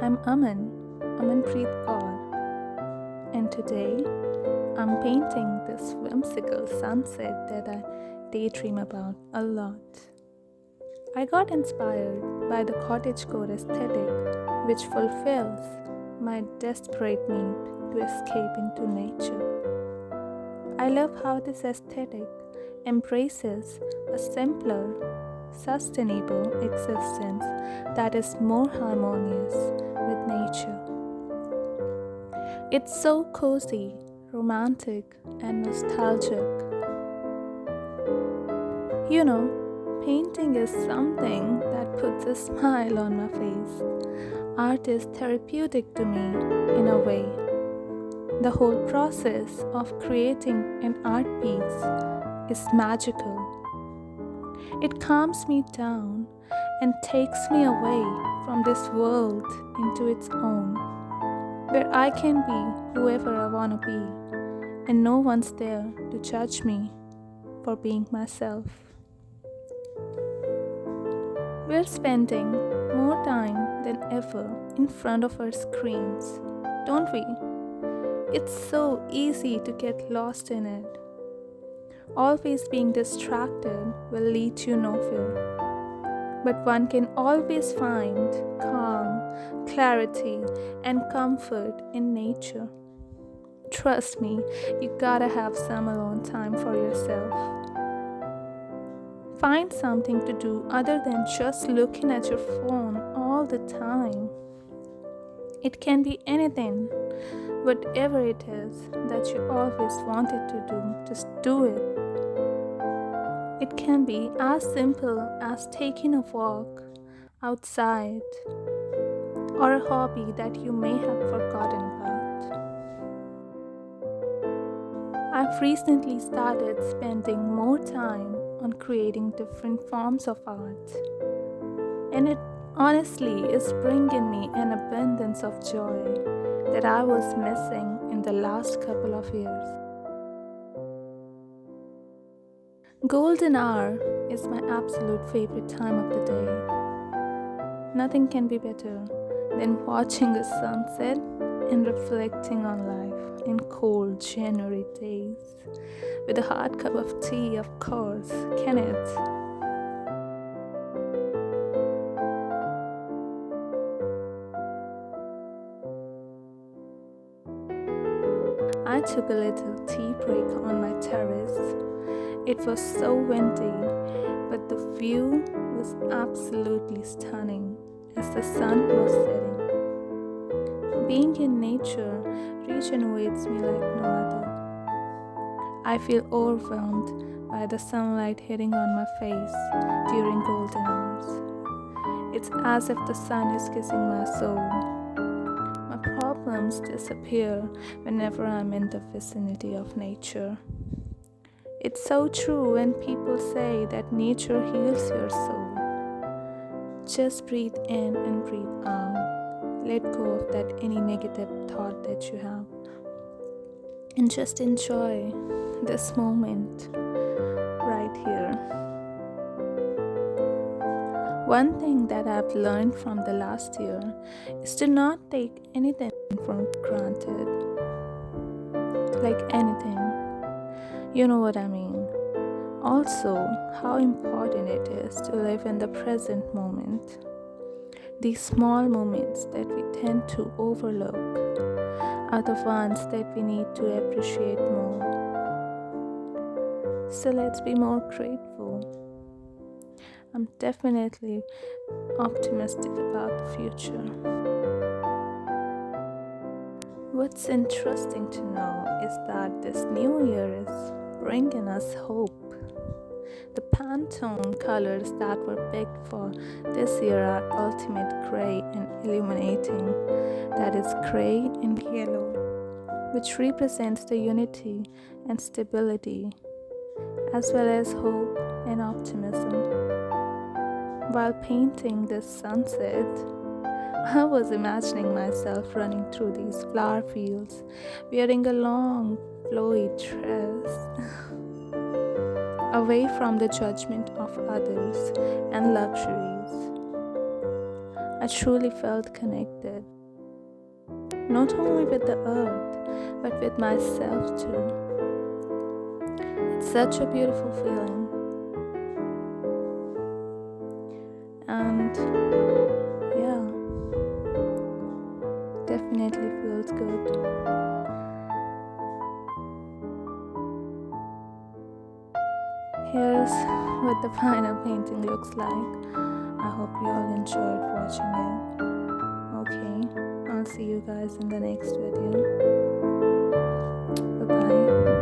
I'm Amanpreet Kaur, and today I'm painting this whimsical sunset that I daydream about a lot. I got inspired by the cottagecore aesthetic, which fulfills my desperate need to escape into nature. I love how this aesthetic embraces a simpler, sustainable existence that is more harmonious with nature. It's so cozy, romantic, and nostalgic. You know, painting is something that puts a smile on my face. Art is therapeutic to me in a way. The whole process of creating an art piece is magical. It calms me down and takes me away from this world into its own, where I can be whoever I want to be, and no one's there to judge me for being myself. We're spending more time than ever in front of our screens, don't we? It's so easy to get lost in it. Always being distracted will lead you nowhere. But one can always find calm, clarity, and comfort in nature. Trust me, you gotta have some alone time for yourself. Find something to do other than just looking at your phone all the time. It can be anything, whatever it is that you always wanted to do, just do it. It can be as simple as taking a walk outside or a hobby that you may have forgotten about. I've recently started spending more time on creating different forms of art, and it honestly is bringing me an abundance of joy that I was missing in the last couple of years. Golden hour is my absolute favorite time of the day. Nothing can be better than watching a sunset and reflecting on life in cold January days with a hot cup of tea, of course, can it? I took a little tea break on my terrace. It was so windy, but the view was absolutely stunning as the sun was setting. Being in nature regenerates me like no other. I feel overwhelmed by the sunlight hitting on my face during golden hours. It's as if the sun is kissing my soul. My problems disappear whenever I'm in the vicinity of nature. It's so true when people say that nature heals your soul. Just breathe in and breathe out. Let go of that any negative thought that you have. And just enjoy this moment right here. One thing that I've learned from the last year is to not take anything for granted. Like anything. You know what I mean. Also, how important it is to live in the present moment. These small moments that we tend to overlook are the ones that we need to appreciate more. So let's be more grateful. I'm definitely optimistic about the future. What's interesting to know is that this new year is bringing us hope. The Pantone colors that were picked for this year are ultimate gray and illuminating, that is gray and yellow, which represents the unity and stability, as well as hope and optimism. While painting this sunset, I was imagining myself running through these flower fields, wearing a long, flowy dress, away from the judgment of others and luxuries. I truly felt connected not only with the earth, but with myself too. It's such a beautiful feeling, and yeah, definitely feels good. Here's what the final painting looks like. I hope you all enjoyed watching it. Okay, I'll see you guys in the next video. Bye bye.